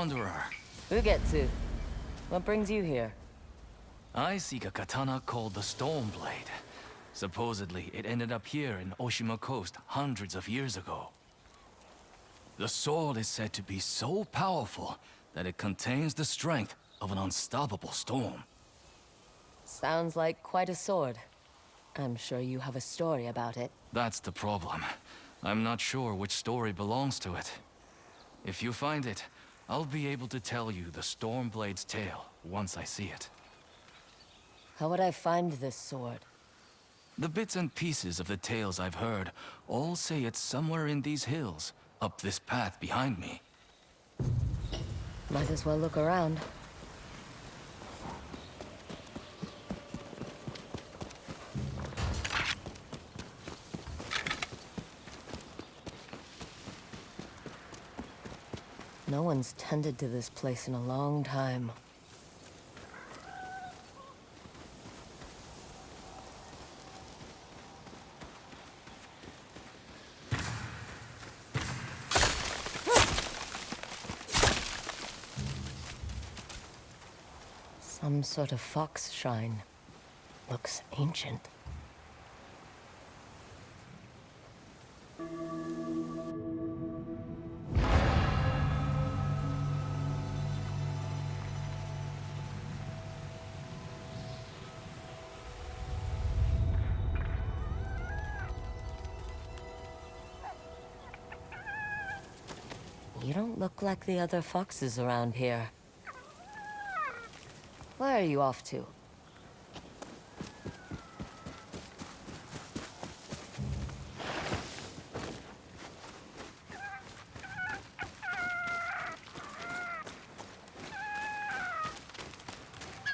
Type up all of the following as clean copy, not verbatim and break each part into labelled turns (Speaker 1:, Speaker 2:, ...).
Speaker 1: wanderer.
Speaker 2: Ugetsu, what brings you here?
Speaker 1: I seek a katana called the Stormblade. Supposedly, it ended up here in Oshima Coast hundreds of years ago. The sword is said to be so powerful that it contains the strength of an unstoppable storm.
Speaker 2: Sounds like quite a sword. I'm sure you have a story about it.
Speaker 1: That's the problem. I'm not sure which story belongs to it. If you find it, I'll be able to tell you the Stormblade's tale once I see it.
Speaker 2: How would I find this sword?
Speaker 1: The bits and pieces of the tales I've heard all say it's somewhere in these hills, up this path behind me.
Speaker 2: Might as well look around. No one's tended to this place in a long time. Some sort of fox shrine. Looks ancient. You don't look like the other foxes around here. Where are you off to?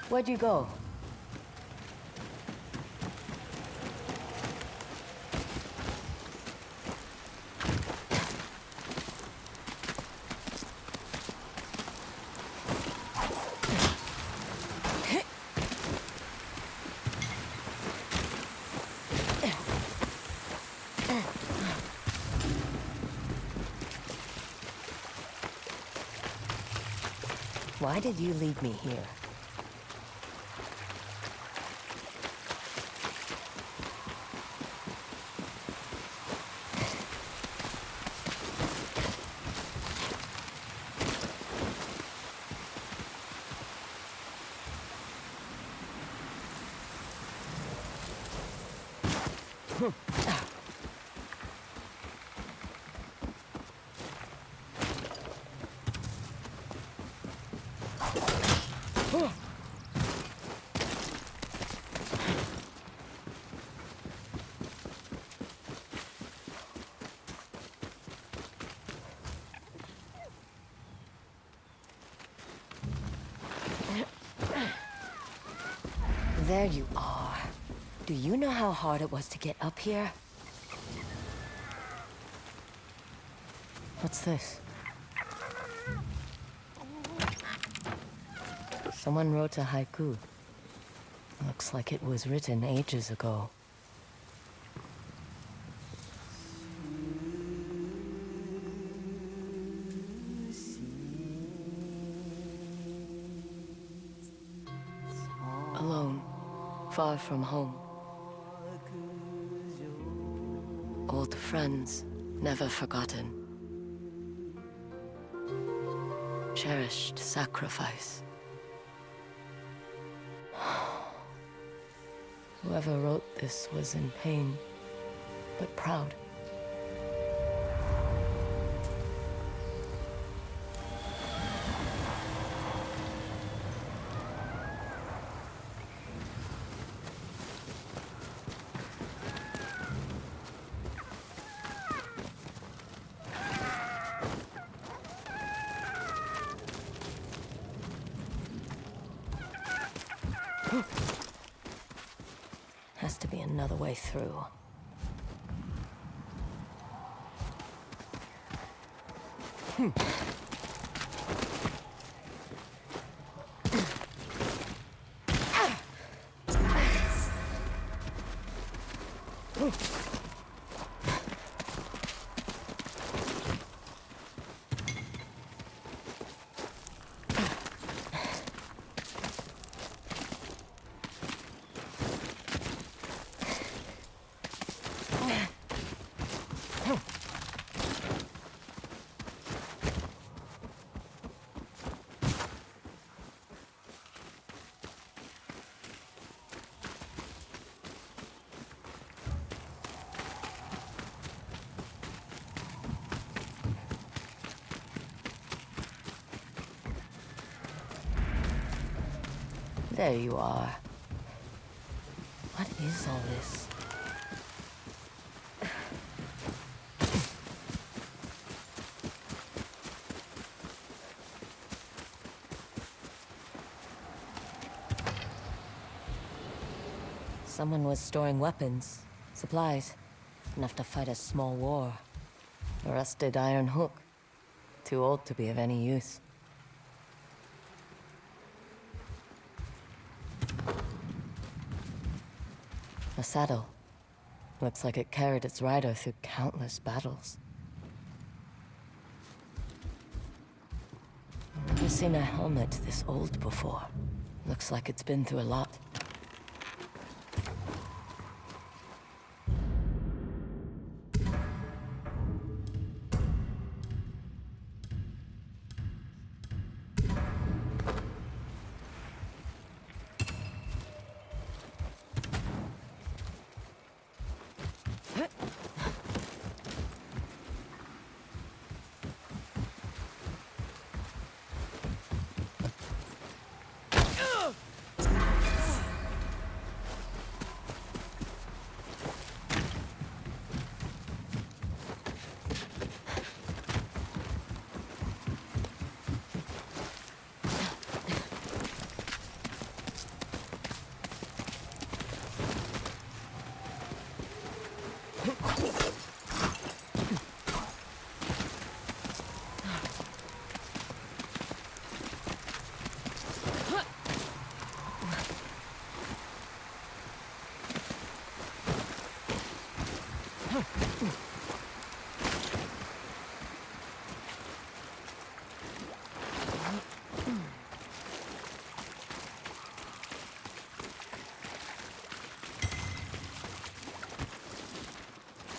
Speaker 2: Where'd you go? Why did you lead me here? There you are. Do you know how hard it was to get up here? What's this? Someone wrote a haiku. Looks like it was written ages ago. Alone, far from home. Old friends, never forgotten. Cherished sacrifice. Whoever wrote this was in pain, but proud. Has to be another way through. There you are. What is all this? Someone was storing weapons, supplies, enough to fight a small war. A rusted iron hook. Too old to be of any use. A saddle. Looks like it carried its rider through countless battles. I've never seen a helmet this old before. Looks like it's been through a lot.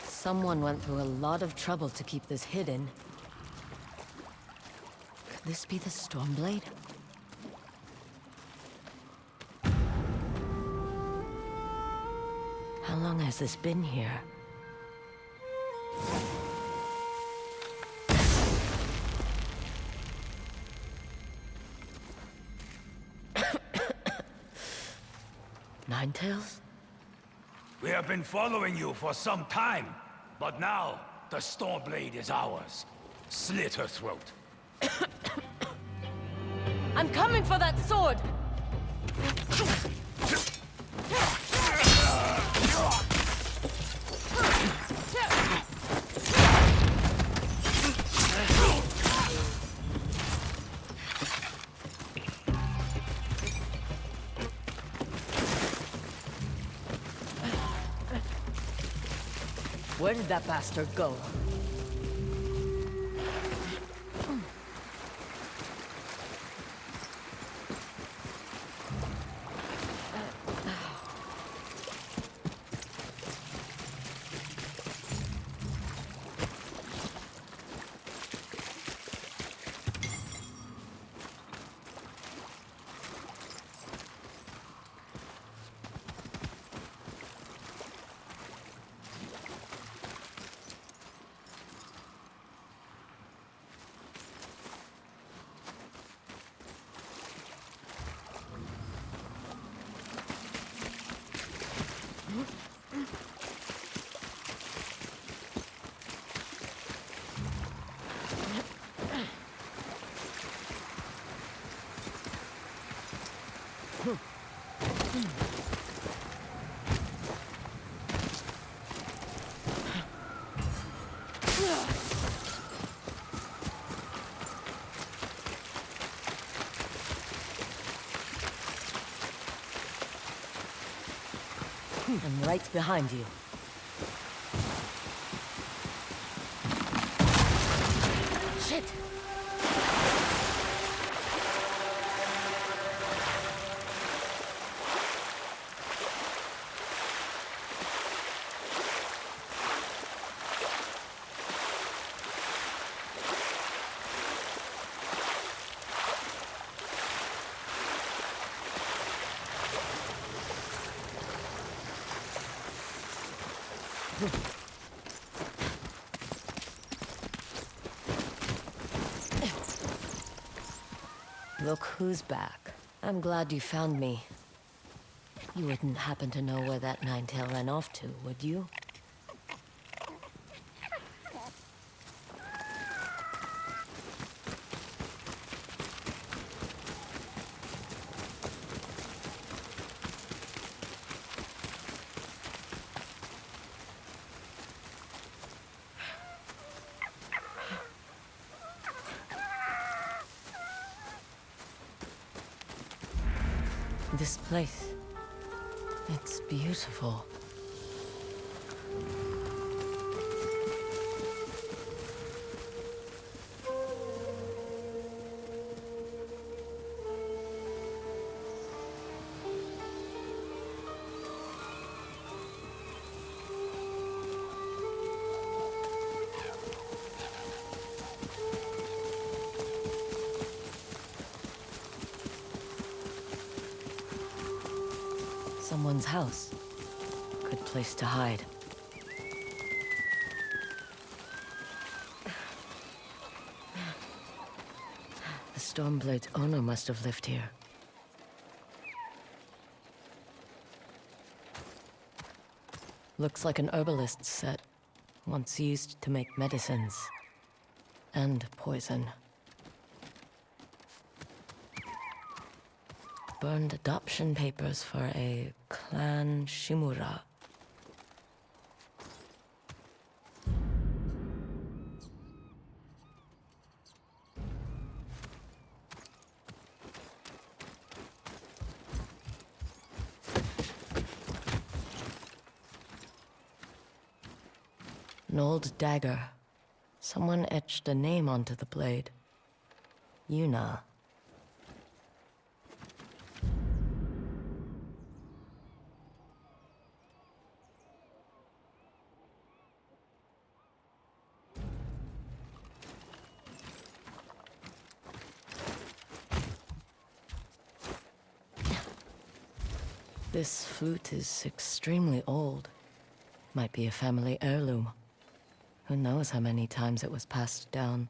Speaker 2: Someone went through a lot of trouble to keep this hidden. Could this be the Stormblade? How long has this been here? Ninetales?
Speaker 3: We have been following you for some time, but now the Stormblade is ours. Slit her throat.
Speaker 2: I'm coming for that sword! Where did that bastard go? I'm right behind you. Shit! Look who's back. I'm glad you found me. You wouldn't happen to know where that nine-tail ran off to, would you? This place, it's beautiful. Someone's house. Good place to hide. The Stormblade's owner must have lived here. Looks like an herbalist's set, once used to make medicines. And poison. Burned adoption papers for a clan Shimura. An old dagger. Someone etched a name onto the blade. Yuna. This flute is extremely old. Might be a family heirloom. Who knows how many times it was passed down.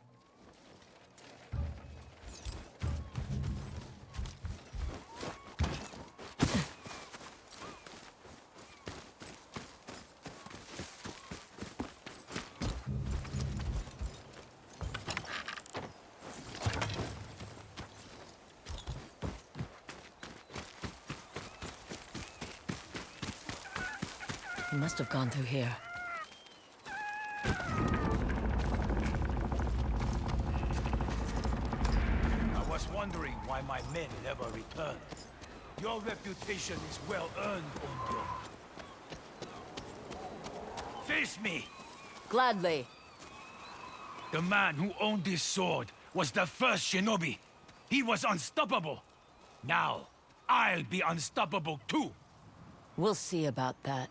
Speaker 2: He must have gone through here.
Speaker 3: I was wondering why my men never returned. Your reputation is well earned, Onryo. Face me!
Speaker 2: Gladly.
Speaker 3: The man who owned this sword was the first shinobi. He was unstoppable. Now, I'll be unstoppable too.
Speaker 2: We'll see about that.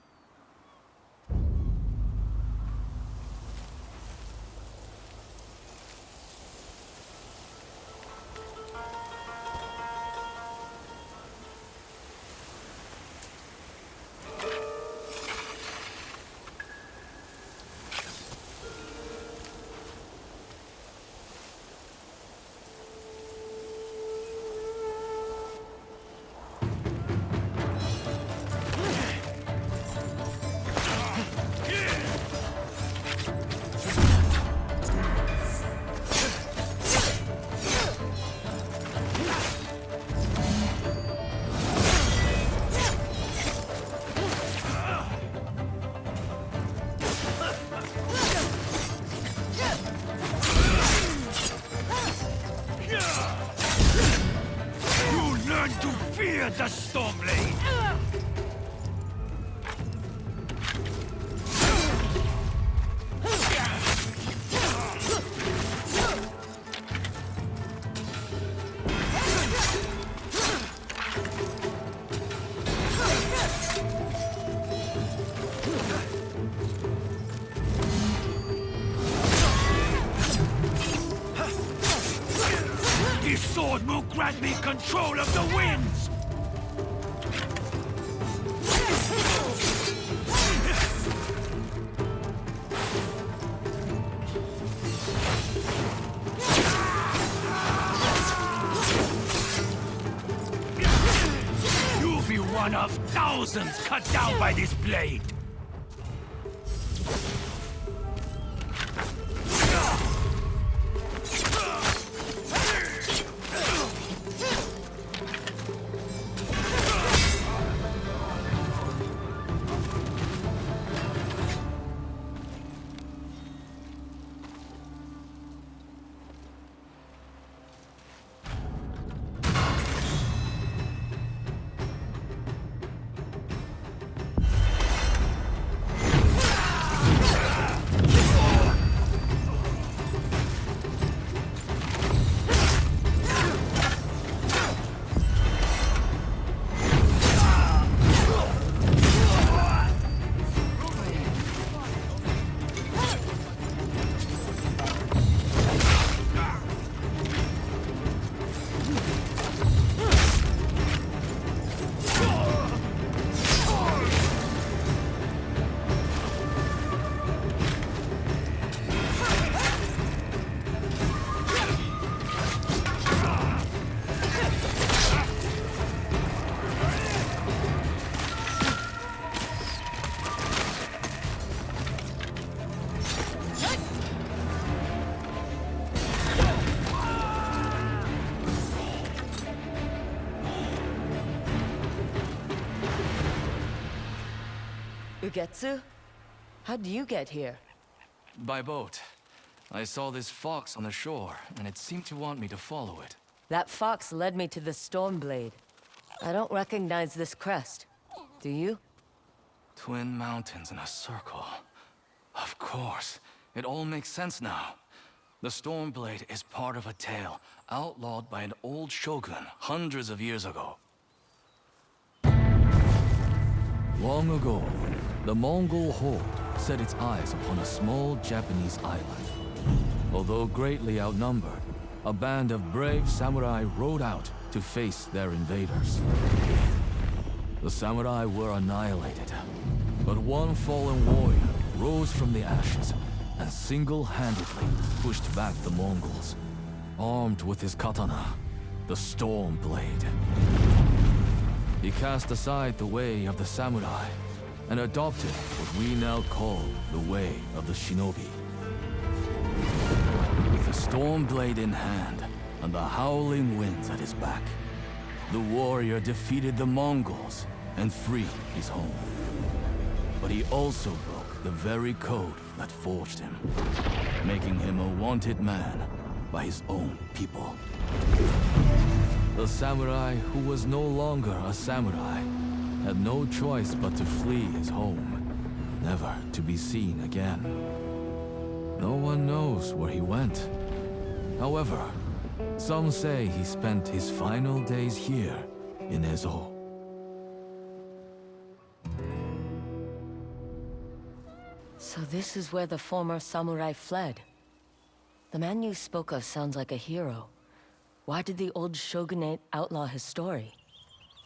Speaker 3: The Stormblade! This sword will grant me control of the winds! one of thousands cut down by this blade.
Speaker 2: Ugetsu? How'd you get here?
Speaker 1: By boat. I saw this fox on the shore, and it seemed to want me to follow it.
Speaker 2: That fox led me to the Stormblade. I don't recognize this crest. Do you?
Speaker 1: Twin mountains in a circle. Of course. It all makes sense now. The Stormblade is part of a tale outlawed by an old shogun hundreds of years ago. Long ago, the Mongol horde set its eyes upon a small Japanese island. Although greatly outnumbered, a band of brave samurai rode out to face their invaders. The samurai were annihilated, but one fallen warrior rose from the ashes and single-handedly pushed back the Mongols, armed with his katana, the Stormblade. He cast aside the way of the samurai and adopted what we now call the way of the shinobi. With the Stormblade in hand and the howling winds at his back, the warrior defeated the Mongols and freed his home. But he also broke the very code that forged him, making him a wanted man by his own people. The samurai who was no longer a samurai had no choice but to flee his home, never to be seen again. No one knows where he went. However, some say he spent his final days here in Ezo.
Speaker 2: So this is where the former samurai fled. The man you spoke of sounds like a hero. Why did the old shogunate outlaw his story?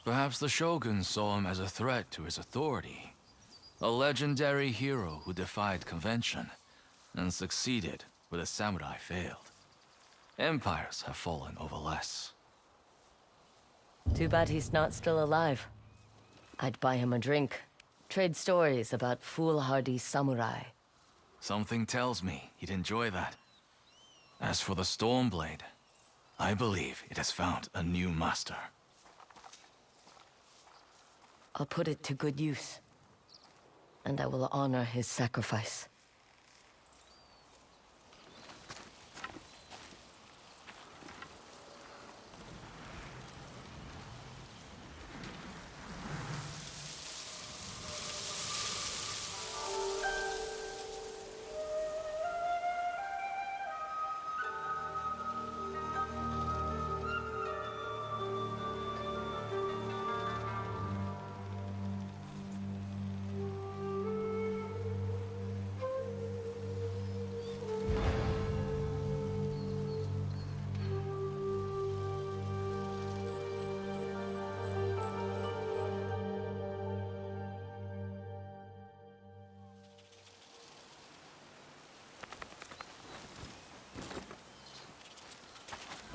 Speaker 1: Perhaps the shogun saw him as a threat to his authority. A legendary hero who defied convention and succeeded where the samurai failed. Empires have fallen over less.
Speaker 2: Too bad he's not still alive. I'd buy him a drink. Trade stories about foolhardy samurai.
Speaker 1: Something tells me he'd enjoy that. As for the Stormblade, I believe it has found a new master.
Speaker 2: I'll put it to good use. And I will honor his sacrifice.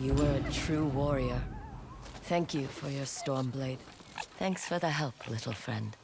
Speaker 2: You were a true warrior. Thank you for your Stormblade. Thanks for the help, little friend.